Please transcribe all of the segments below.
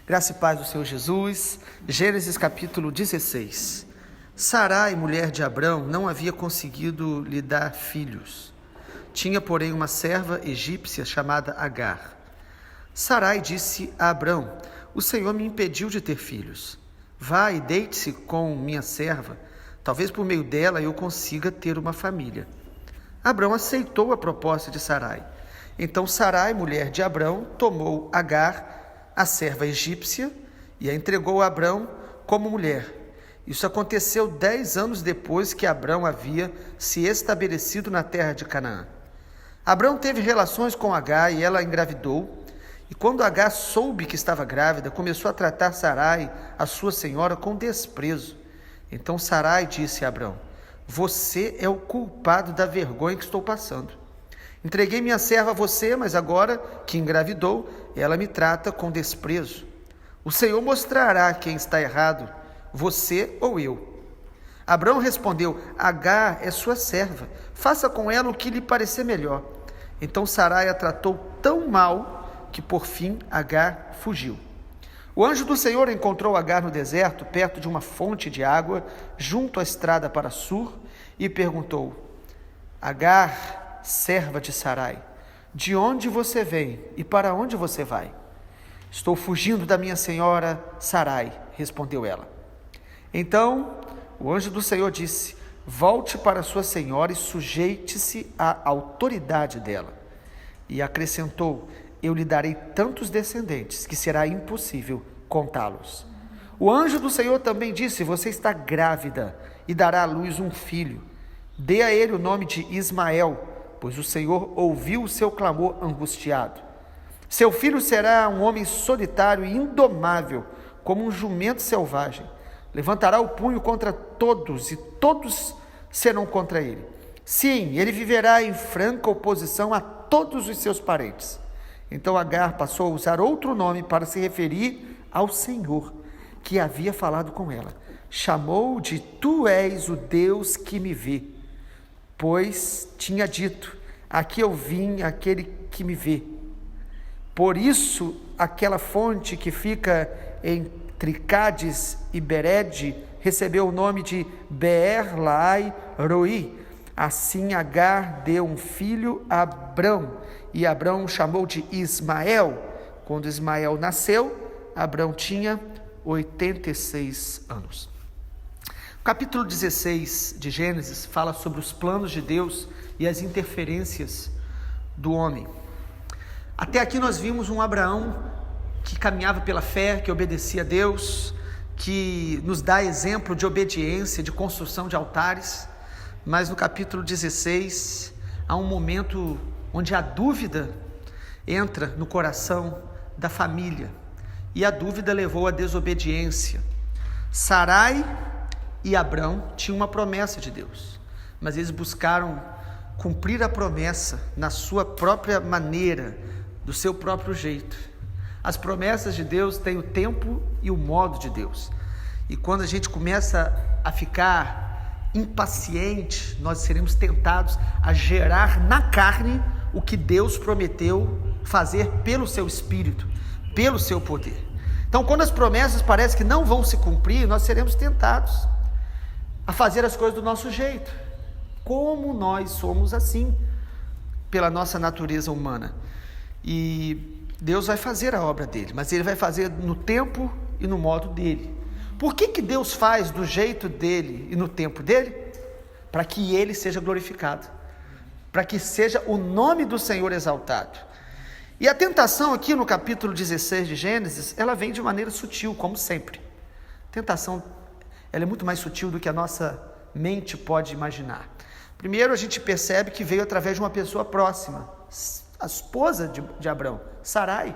Graça e paz do Senhor Jesus. Gênesis capítulo 16. Sarai, mulher de Abrão, não havia conseguido lhe dar filhos. Tinha, porém, uma serva egípcia chamada Agar. Sarai disse a Abrão: o Senhor me impediu de ter filhos. Vá e deite-se com minha serva, talvez por meio dela eu consiga ter uma família. Abrão aceitou a proposta de Sarai. Então Sarai, mulher de Abrão, tomou Agar, a serva egípcia, e a entregou a Abrão como mulher. Isso aconteceu 10 anos depois que Abrão havia se estabelecido na terra de Canaã. Abrão teve relações com Agar e ela engravidou. E quando Agar soube que estava grávida, começou a tratar Sarai, a sua senhora, com desprezo. Então Sarai disse a Abrão: você é o culpado da vergonha que estou passando. Entreguei minha serva a você, mas agora que engravidou, ela me trata com desprezo. O Senhor mostrará quem está errado, você ou eu. Abrão respondeu: Agar é sua serva, faça com ela o que lhe parecer melhor. Então Sarai a tratou tão mal que por fim Agar fugiu. O anjo do Senhor encontrou Agar no deserto, perto de uma fonte de água, junto à estrada para Sur, e perguntou: Agar, serva de Sarai, de onde você vem e para onde você vai? Estou fugindo da minha senhora Sarai, respondeu ela. Então o anjo do Senhor disse: volte para sua senhora e sujeite-se à autoridade dela. E acrescentou: eu lhe darei tantos descendentes que será impossível contá-los. O anjo do Senhor também disse: você está grávida e dará à luz um filho. Dê a ele o nome de Ismael, pois o Senhor ouviu o seu clamor angustiado. Seu filho será um homem solitário e indomável, como um jumento selvagem. Levantará o punho contra todos, e todos serão contra ele. Sim, ele viverá em franca oposição a todos os seus parentes. Então Agar passou a usar outro nome para se referir ao Senhor, que havia falado com ela. Chamou de Tu és o Deus que me vê, pois tinha dito: aqui eu vim aquele que me vê. Por isso, aquela fonte que fica entre Cádiz e Bered recebeu o nome de Beer-Lahai-Roi. Assim Agar deu um filho a Abrão, e Abrão o chamou de Ismael. Quando Ismael nasceu, Abrão tinha 86 anos. O capítulo 16 de Gênesis fala sobre os planos de Deus e as interferências do homem. Até aqui nós vimos um Abraão que caminhava pela fé, que obedecia a Deus, que nos dá exemplo de obediência, de construção de altares. Mas no capítulo 16 há um momento onde a dúvida entra no coração da família, e a dúvida levou à desobediência. Sarai e Abrão tinham uma promessa de Deus, mas eles buscaram cumprir a promessa na sua própria maneira, do seu próprio jeito. As promessas de Deus têm o tempo e o modo de Deus, e quando a gente começa a ficar impaciente, nós seremos tentados a gerar na carne o que Deus prometeu fazer pelo seu Espírito, pelo seu poder. Então, quando as promessas parecem que não vão se cumprir, nós seremos tentados a fazer as coisas do nosso jeito, como nós somos assim, pela nossa natureza humana. E Deus vai fazer a obra dele, mas ele vai fazer no tempo e no modo dele. Por que Deus faz do jeito dele e no tempo dele? Para que ele seja glorificado, para que seja o nome do Senhor exaltado. E a tentação aqui no capítulo 16 de Gênesis, ela vem de maneira sutil, como sempre. A tentação, ela é muito mais sutil do que a nossa mente pode imaginar. Primeiro, a gente percebe que veio através de uma pessoa próxima, a esposa de Abrão, Sarai,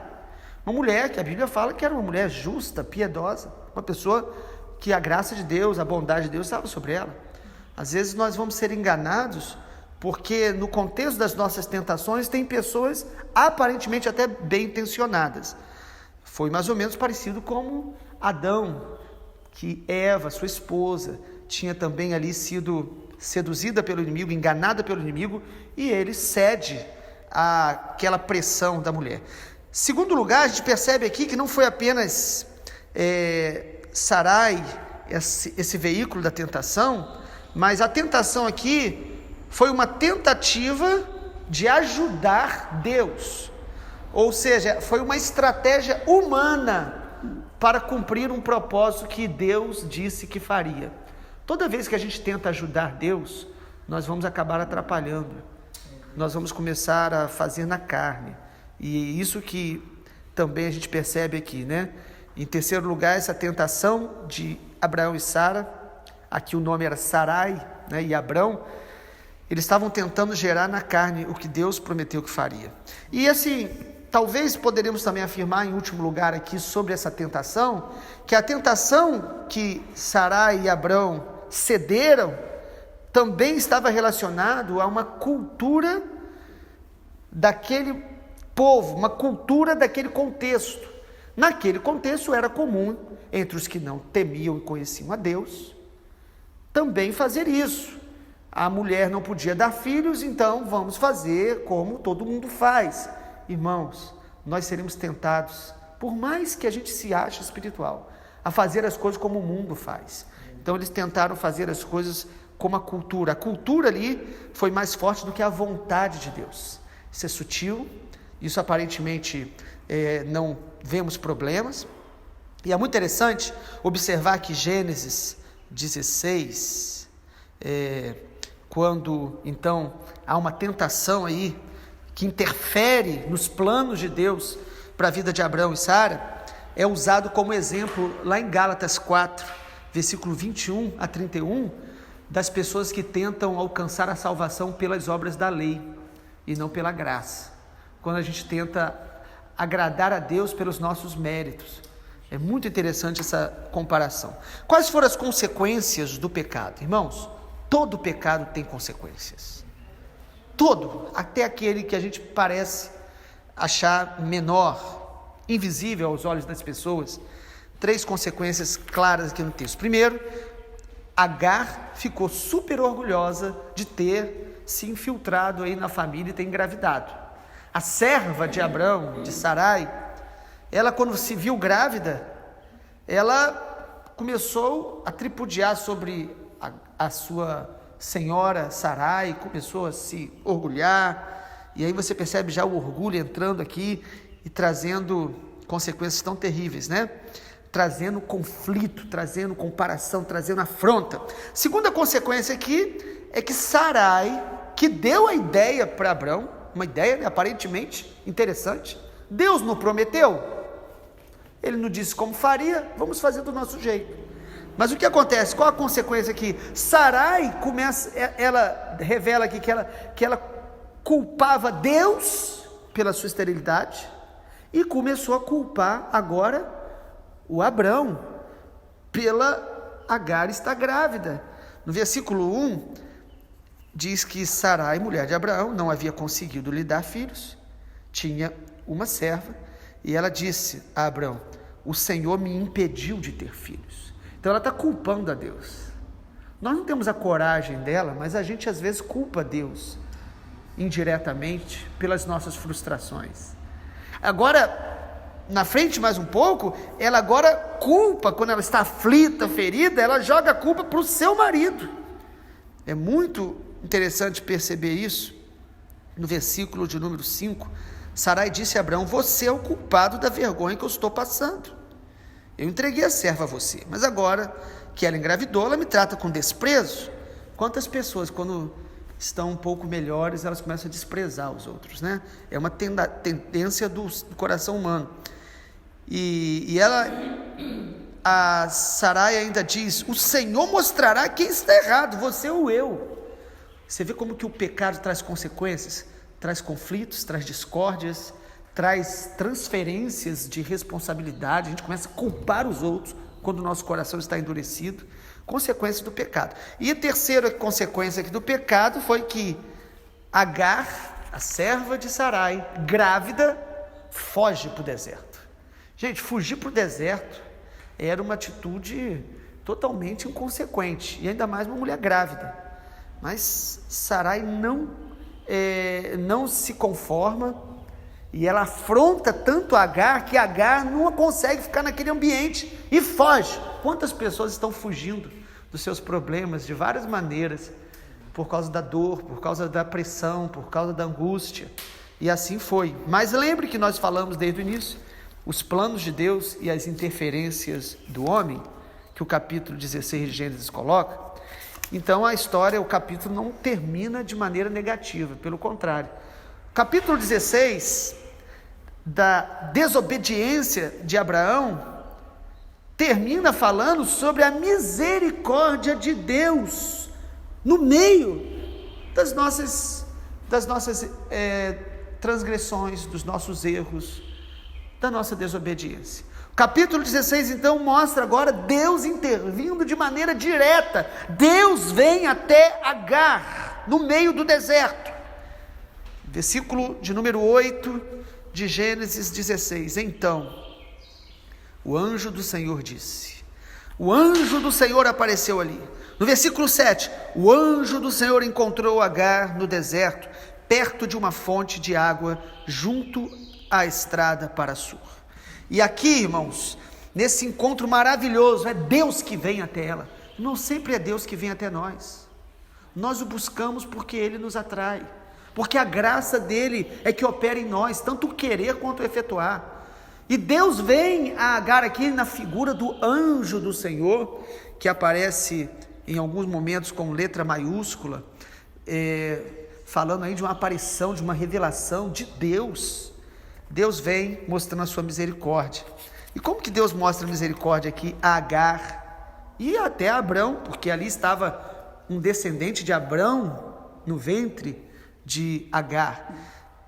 uma mulher que a Bíblia fala que era uma mulher justa, piedosa, uma pessoa que a graça de Deus, a bondade de Deus estava sobre ela. Às vezes nós vamos ser enganados, porque no contexto das nossas tentações tem pessoas aparentemente até bem intencionadas. Foi mais ou menos parecido com Adão, que Eva, sua esposa, tinha também ali sido seduzida pelo inimigo, enganada pelo inimigo, e ele cede àquela pressão da mulher. Segundo lugar, a gente percebe aqui que não foi apenas Sarai, esse veículo da tentação, mas a tentação aqui foi uma tentativa de ajudar Deus, ou seja, foi uma estratégia humana para cumprir um propósito que Deus disse que faria. Toda vez que a gente tenta ajudar Deus, nós vamos acabar atrapalhando, nós vamos começar a fazer na carne, e isso que também a gente percebe aqui, né? Em terceiro lugar, essa tentação de Abraão e Sara, aqui o nome era Sarai, né, e Abrão, eles estavam tentando gerar na carne o que Deus prometeu que faria. E assim, talvez poderíamos também afirmar em último lugar aqui sobre essa tentação, que a tentação que Sarai e Abrão cederam também estava relacionado a uma cultura daquele povo, uma cultura daquele contexto. Naquele contexto era comum, entre os que não temiam e conheciam a Deus, também fazer isso. A mulher não podia dar filhos, então vamos fazer como todo mundo faz. Irmãos, nós seremos tentados, por mais que a gente se ache espiritual, a fazer as coisas como o mundo faz. Então eles tentaram fazer as coisas como a cultura. A cultura ali foi mais forte do que a vontade de Deus. Isso é sutil, isso aparentemente não vemos problemas. E é muito interessante observar que Gênesis 16, quando então há uma tentação aí que interfere nos planos de Deus para a vida de Abraão e Sara, é usado como exemplo lá em Gálatas 4, versículo 21 a 31, das pessoas que tentam alcançar a salvação pelas obras da lei e não pela graça. Quando a gente tenta agradar a Deus pelos nossos méritos. É muito interessante essa comparação. Quais foram as consequências do pecado? Irmãos, todo pecado tem consequências. Todo, até aquele que a gente parece achar menor, invisível aos olhos das pessoas. 3 consequências claras aqui no texto. Primeiro, Agar ficou super orgulhosa de ter se infiltrado aí na família e ter engravidado. A serva de Abrão, de Sarai, ela quando se viu grávida, ela começou a tripudiar sobre a sua senhora Sarai, começou a se orgulhar, e aí você percebe já o orgulho entrando aqui e trazendo consequências tão terríveis, né? Trazendo conflito, trazendo comparação, trazendo afronta. Segunda consequência aqui é que Sarai, que deu a ideia para Abrão, uma ideia aparentemente interessante, Deus não prometeu, ele não disse como faria, vamos fazer do nosso jeito. Mas o que acontece? Qual a consequência aqui? Sarai ela revela aqui que ela culpava Deus pela sua esterilidade e começou a culpar agora o Abrão pela Agar estar grávida. No versículo 1 diz que Sarai, mulher de Abraão, não havia conseguido lhe dar filhos, tinha uma serva, e ela disse a Abrão: o Senhor me impediu de ter filhos. Então ela está culpando a Deus. Nós não temos a coragem dela, mas a gente às vezes culpa Deus indiretamente pelas nossas frustrações. Agora, na frente mais um pouco, ela agora culpa, quando ela está aflita, ferida, ela joga a culpa para o seu marido. É muito interessante perceber isso. No versículo de número 5, Sarai disse a Abrão: você é o culpado da vergonha que eu estou passando. Eu entreguei a serva a você, mas agora que ela engravidou, ela me trata com desprezo. Quantas pessoas, quando estão um pouco melhores, elas começam a desprezar os outros, né? É uma tendência do coração humano. E a Sarai ainda diz: o Senhor mostrará quem está errado, você ou eu. Você vê como que o pecado traz consequências, traz conflitos, traz discórdias, traz transferências de responsabilidade. A gente começa a culpar os outros quando o nosso coração está endurecido. Consequências do pecado. E a terceira consequência aqui do pecado foi que Agar, a serva de Sarai, grávida, foge para o deserto. Gente, fugir para o deserto era uma atitude totalmente inconsequente, e ainda mais uma mulher grávida. Mas Sarai não se conforma E ela afronta tanto Agar que Agar não consegue ficar naquele ambiente e foge. Quantas pessoas estão fugindo dos seus problemas de várias maneiras, por causa da dor, por causa da pressão, por causa da angústia? E assim foi. Mas lembre que nós falamos desde o início, os planos de Deus e as interferências do homem, que o capítulo 16 de Gênesis coloca. Então a história, o capítulo não termina de maneira negativa, pelo contrário. Capítulo 16, da desobediência de Abraão, termina falando sobre a misericórdia de Deus no meio das nossas transgressões, dos nossos erros, da nossa desobediência. O capítulo 16 então mostra agora Deus intervindo de maneira direta. Deus vem até Agar, no meio do deserto. Versículo de número 8 de Gênesis 16. Então, o anjo do Senhor disse. O anjo do Senhor apareceu ali. No versículo 7, o anjo do Senhor encontrou Agar no deserto, perto de uma fonte de água, junto à estrada para Sur. E aqui, irmãos, nesse encontro maravilhoso, é Deus que vem até ela. Não sempre é Deus que vem até nós. Nós o buscamos porque Ele nos atrai, porque a graça dEle é que opera em nós, tanto o querer quanto o efetuar. E Deus vem a Agar aqui na figura do anjo do Senhor, que aparece em alguns momentos com letra maiúscula, falando aí de uma aparição, de uma revelação de Deus. Deus vem mostrando a sua misericórdia. E como que Deus mostra a misericórdia aqui a Agar e até a Abrão, porque ali estava um descendente de Abrão no ventre de Agar.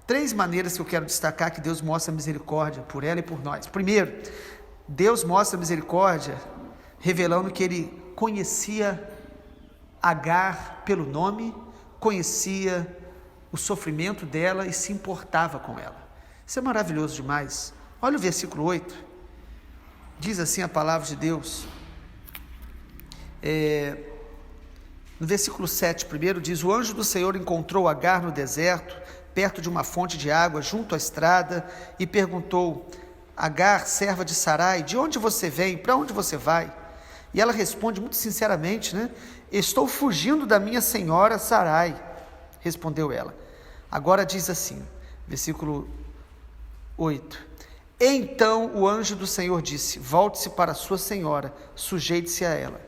3 maneiras que eu quero destacar que Deus mostra a misericórdia por ela e por nós. Primeiro, Deus mostra a misericórdia revelando que Ele conhecia Agar pelo nome, conhecia o sofrimento dela e se importava com ela. Isso é maravilhoso demais. Olha o versículo 8, diz assim a palavra de Deus, no versículo 7 primeiro diz, o anjo do Senhor encontrou Agar no deserto, perto de uma fonte de água, junto à estrada, e perguntou, Agar, serva de Sarai, de onde você vem, para onde você vai? E ela responde muito sinceramente, estou fugindo da minha senhora Sarai, respondeu ela. Agora diz assim, versículo 8, então o anjo do Senhor disse, volte-se para sua senhora, sujeite-se a ela,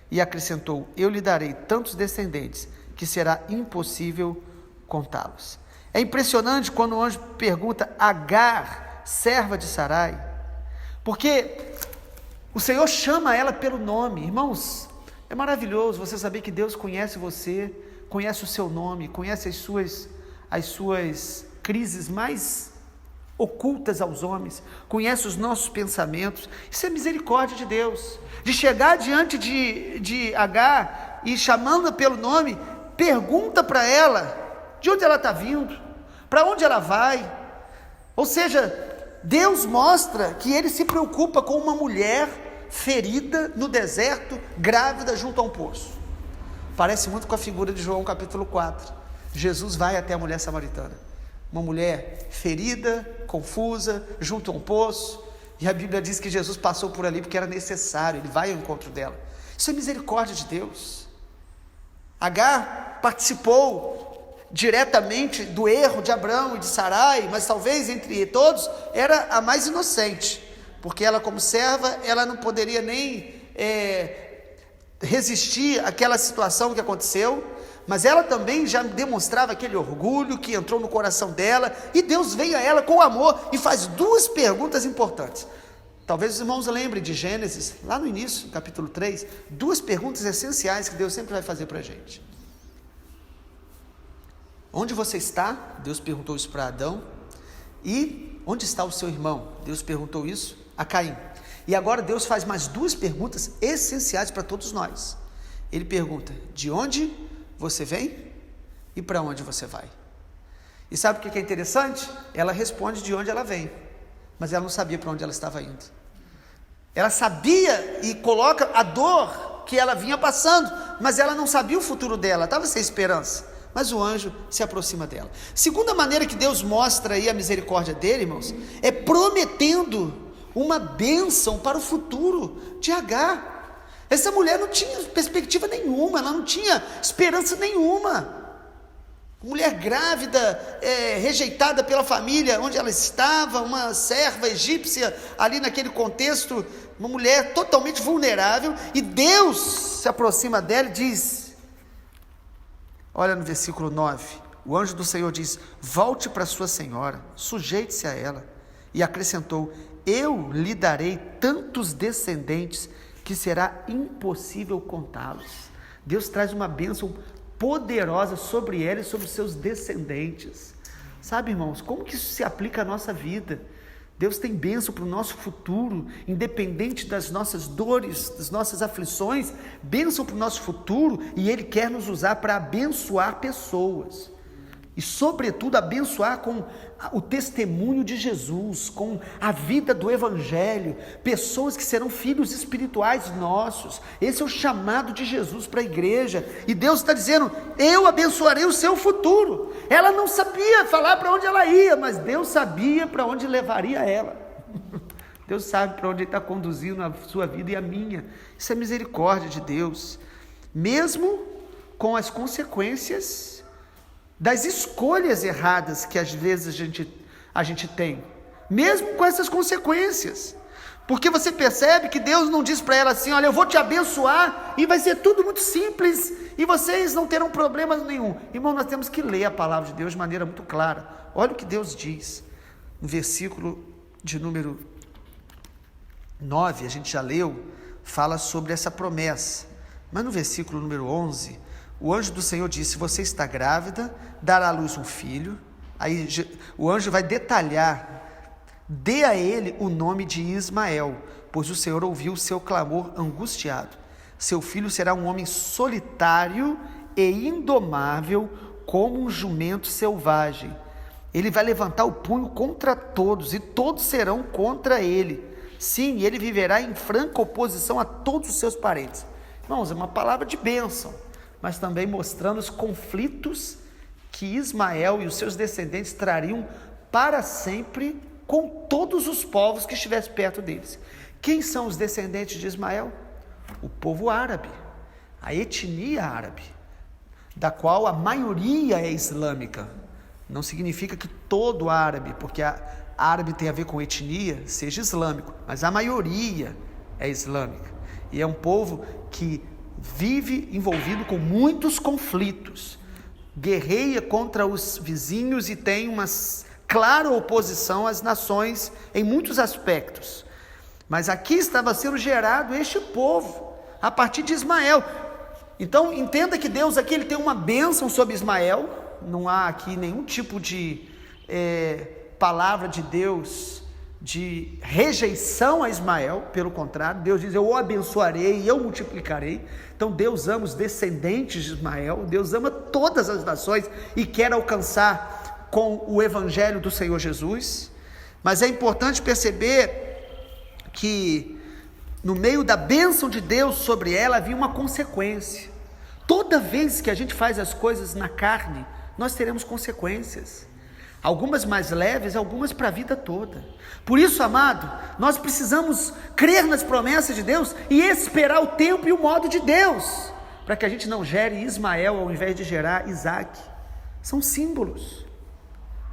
e acrescentou, eu lhe darei tantos descendentes, que será impossível contá-los. É impressionante quando o anjo pergunta, Agar, serva de Sarai, porque o Senhor chama ela pelo nome. Irmãos, é maravilhoso você saber que Deus conhece você, conhece o seu nome, conhece as suas crises mais ocultas aos homens, conhece os nossos pensamentos. Isso é misericórdia de Deus, de chegar diante de Agar e chamando-a pelo nome, pergunta para ela de onde ela está vindo, para onde ela vai. Ou seja, Deus mostra que Ele se preocupa com uma mulher ferida no deserto, grávida junto a um poço. Parece muito com a figura de João capítulo 4. Jesus vai até a mulher samaritana, uma mulher ferida, confusa, junto a um poço, e a Bíblia diz que Jesus passou por ali porque era necessário, Ele vai ao encontro dela. Isso é misericórdia de Deus. Agar participou diretamente do erro de Abrão e de Sarai, mas talvez entre todos era a mais inocente, porque ela, como serva, ela não poderia nem resistir àquela situação que aconteceu, mas ela também já demonstrava aquele orgulho que entrou no coração dela, e Deus veio a ela com amor e faz 2 perguntas importantes. Talvez os irmãos lembrem de Gênesis, lá no início, capítulo 3, 2 perguntas essenciais que Deus sempre vai fazer para a gente. Onde você está? Deus perguntou isso para Adão. E onde está o seu irmão? Deus perguntou isso a Caim. E agora Deus faz mais 2 perguntas essenciais para todos nós. Ele pergunta, de onde você vem e para onde você vai? E sabe o que é interessante? Ela responde de onde ela vem, mas ela não sabia para onde ela estava indo. Ela sabia e coloca a dor que ela vinha passando, mas ela não sabia o futuro dela, estava sem esperança. mas o anjo se aproxima dela. Segunda maneira que Deus mostra aí a misericórdia dele, irmãos, é prometendo uma bênção para o futuro de Agar. Essa mulher não tinha perspectiva nenhuma, ela não tinha esperança nenhuma. Mulher grávida, rejeitada pela família onde ela estava, uma serva egípcia ali naquele contexto, uma mulher totalmente vulnerável, e Deus se aproxima dela e diz, olha no versículo 9, o anjo do Senhor diz, volte para sua senhora, sujeite-se a ela, e acrescentou, eu lhe darei tantos descendentes que será impossível contá-los. Deus traz uma bênção poderosa sobre ela e sobre os seus descendentes. Sabe, irmãos, como que isso se aplica à nossa vida? Deus tem bênção para o nosso futuro, independente das nossas dores, das nossas aflições, bênção para o nosso futuro, e Ele quer nos usar para abençoar pessoas, e sobretudo abençoar com o testemunho de Jesus, com a vida do Evangelho, pessoas que serão filhos espirituais nossos. Esse é o chamado de Jesus para a igreja, e Deus está dizendo, eu abençoarei o seu futuro. Ela não sabia falar para onde ela ia, mas Deus sabia para onde levaria ela. Deus sabe para onde Ele está conduzindo a sua vida e a minha. Isso é misericórdia de Deus, mesmo com as consequências das escolhas erradas que às vezes a gente tem, mesmo com essas consequências, porque você percebe que Deus não diz para ela assim, olha, eu vou te abençoar e vai ser tudo muito simples e vocês não terão problema nenhum. Irmão, nós temos que ler a palavra de Deus de maneira muito clara. Olha o que Deus diz no versículo de número 9, a gente já leu, fala sobre essa promessa, mas no versículo número 11, o anjo do Senhor disse, você está grávida, dará à luz um filho. Aí o anjo vai detalhar, dê a ele o nome de Ismael, pois o Senhor ouviu o seu clamor angustiado. Seu filho será um homem solitário e indomável, como um jumento selvagem. Ele vai levantar o punho contra todos, e todos serão contra ele. Sim, ele viverá em franca oposição a todos os seus parentes. Irmãos, é uma palavra de bênção, mas também mostrando os conflitos que Ismael e os seus descendentes trariam para sempre com todos os povos que estivessem perto deles. Quem são os descendentes de Ismael? O povo árabe, a etnia árabe, da qual a maioria é islâmica. Não significa que todo árabe, porque árabe tem a ver com etnia, seja islâmico, mas a maioria é islâmica. E é um povo que vive envolvido com muitos conflitos, guerreia contra os vizinhos e tem uma clara oposição às nações em muitos aspectos. Mas aqui estava sendo gerado este povo, a partir de Ismael. Então entenda que Deus aqui ele tem uma bênção sobre Ismael, não há aqui nenhum tipo de palavra de Deus de rejeição a Ismael, pelo contrário, Deus diz, eu o abençoarei e eu multiplicarei. Então Deus ama os descendentes de Ismael, Deus ama todas as nações e quer alcançar com o evangelho do Senhor Jesus. Mas é importante perceber que no meio da bênção de Deus sobre ela havia uma consequência. Toda vez que a gente faz as coisas na carne, nós teremos consequências. Algumas mais leves, algumas para a vida toda. Por isso, amado, nós precisamos crer nas promessas de Deus e esperar o tempo e o modo de Deus, para que a gente não gere Ismael ao invés de gerar Isaac. São símbolos.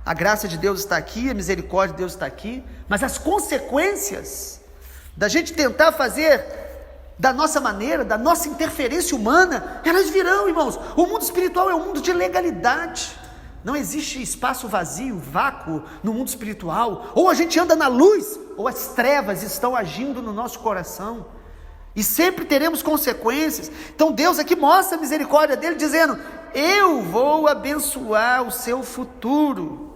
A graça de Deus está aqui, a misericórdia de Deus está aqui, mas as consequências da gente tentar fazer da nossa maneira, da nossa interferência humana, elas virão, irmãos. O mundo espiritual é um mundo de legalidade. Não existe espaço vazio, vácuo no mundo espiritual. Ou a gente anda na luz, ou as trevas estão agindo no nosso coração. E sempre teremos consequências. Então Deus aqui mostra a misericórdia dele, dizendo, eu vou abençoar o seu futuro,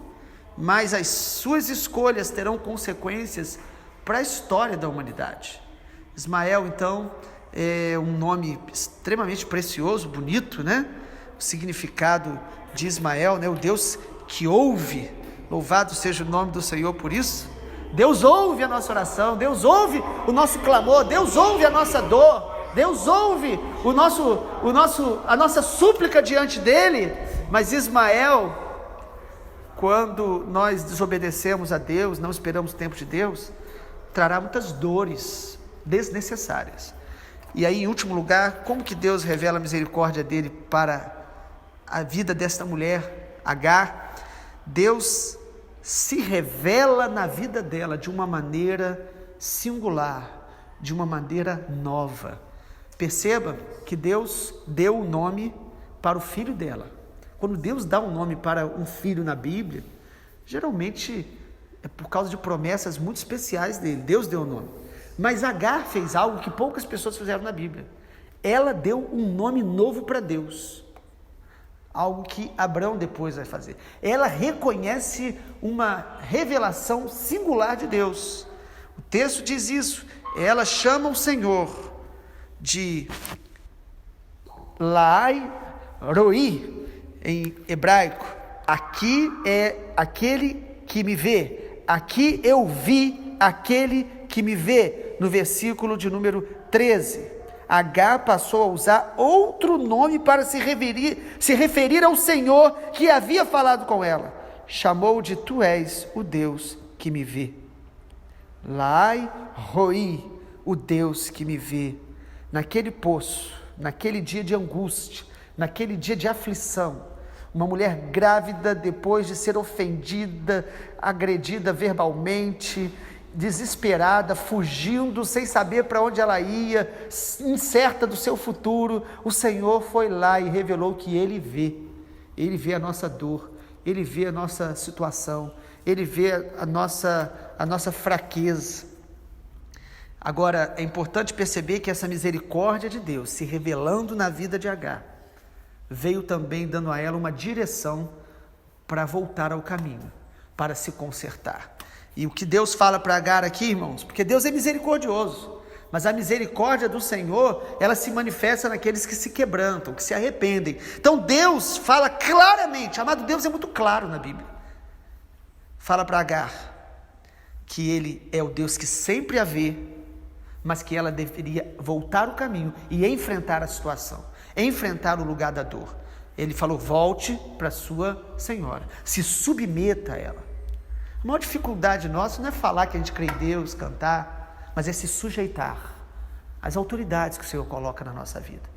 mas as suas escolhas terão consequências para a história da humanidade. Ismael, então, é um nome extremamente precioso, bonito, né? O significado de Ismael, né? O Deus que ouve, louvado seja o nome do Senhor por isso. Deus ouve a nossa oração, Deus ouve o nosso clamor, Deus ouve a nossa dor, Deus ouve a nossa súplica diante dele, Mas Ismael, quando nós desobedecemos a Deus, não esperamos o tempo de Deus, trará muitas dores desnecessárias. E aí, em último lugar, como que Deus revela a misericórdia dele para a vida desta mulher, Agar? Deus se revela na vida dela de uma maneira singular, de uma maneira nova. Perceba que Deus deu o nome para o filho dela. Quando Deus dá um nome para um filho na Bíblia, geralmente é por causa de promessas muito especiais dele. Deus deu o nome. Mas Agar fez algo que poucas pessoas fizeram na Bíblia. Ela deu um nome novo para Deus. Algo que Abrão depois vai fazer. Ela reconhece uma revelação singular de Deus. O texto diz isso. Ela chama o Senhor de Laai Roi, em hebraico. Aqui é aquele que me vê. Aqui eu vi aquele que me vê. No versículo de número 13. Agar passou a usar outro nome para se referir ao Senhor que havia falado com ela. Chamou de tu és o Deus que me vê. Lai Roi, o Deus que me vê. Naquele poço, naquele dia de angústia, naquele dia de aflição, uma mulher grávida, depois de ser ofendida, agredida verbalmente, desesperada, fugindo, sem saber para onde ela ia, incerta do seu futuro, o Senhor foi lá e revelou que Ele vê a nossa dor, Ele vê a nossa situação, Ele vê a nossa fraqueza. Agora, é importante perceber que essa misericórdia de Deus, se revelando na vida de Agar, veio também dando a ela uma direção para voltar ao caminho, para se consertar. E o que Deus fala para Agar aqui, irmãos, porque Deus é misericordioso, mas a misericórdia do Senhor, ela se manifesta naqueles que se quebrantam, que se arrependem. Então Deus fala claramente, amado, Deus é muito claro na Bíblia. Fala para Agar que Ele é o Deus que sempre a vê, mas que ela deveria voltar o caminho e enfrentar a situação, enfrentar o lugar da dor. Ele falou, volte para sua senhora, se submeta a ela. A maior dificuldade nossa não é falar que a gente crê em Deus, cantar, mas é se sujeitar às autoridades que o Senhor coloca na nossa vida,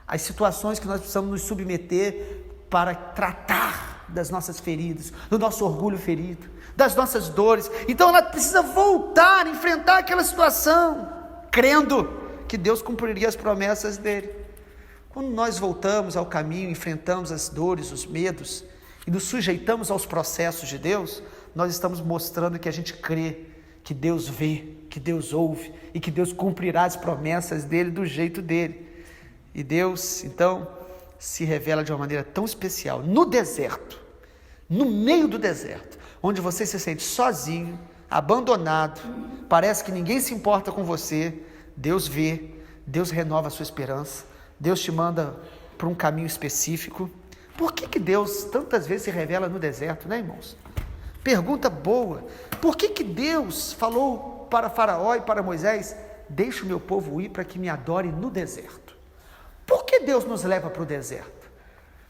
às situações que nós precisamos nos submeter para tratar das nossas feridas, do nosso orgulho ferido, das nossas dores. Então ela precisa voltar, enfrentar aquela situação, crendo que Deus cumpriria as promessas dele. Quando nós voltamos ao caminho, enfrentamos as dores, os medos e nos sujeitamos aos processos de Deus, nós estamos mostrando que a gente crê, que Deus vê, que Deus ouve e que Deus cumprirá as promessas dele do jeito dele. E Deus, então, se revela de uma maneira tão especial no deserto, no meio do deserto, onde você se sente sozinho, abandonado, parece que ninguém se importa com você. Deus vê, Deus renova a sua esperança, Deus te manda para um caminho específico. Por que Deus tantas vezes se revela no deserto, né, irmãos? Pergunta boa. Por que Deus falou para Faraó e para Moisés, deixa o meu povo ir para que me adore no deserto? Por que Deus nos leva para o deserto?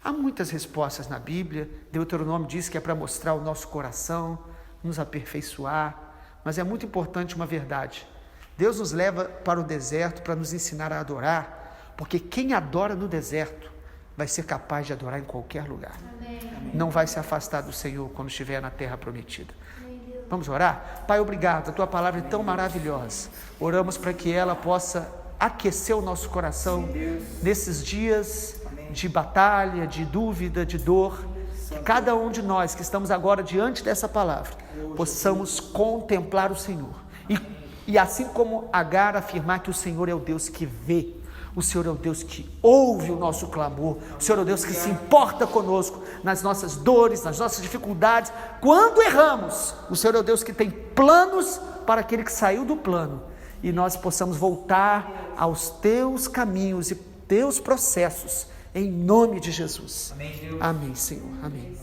Há muitas respostas na Bíblia. Deuteronômio diz que é para mostrar o nosso coração, nos aperfeiçoar, mas é muito importante uma verdade. Deus nos leva para o deserto para nos ensinar a adorar, porque quem adora no deserto vai ser capaz de adorar em qualquer lugar. Amém. Não vai se afastar do Senhor quando estiver na terra prometida. Vamos orar? Pai, obrigado, a Tua palavra é tão maravilhosa. Oramos para que ela possa aquecer o nosso coração nesses dias de batalha, de dúvida, de dor. Que cada um de nós que estamos agora diante dessa palavra, possamos contemplar o Senhor. E assim como Agar afirmar que o Senhor é o Deus que vê, o Senhor é o Deus que ouve o nosso clamor, o Senhor é o Deus que se importa conosco nas nossas dores, nas nossas dificuldades. Quando erramos, o Senhor é o Deus que tem planos para aquele que saiu do plano, e nós possamos voltar aos teus caminhos e teus processos, em nome de Jesus. Amém, Senhor. Amém.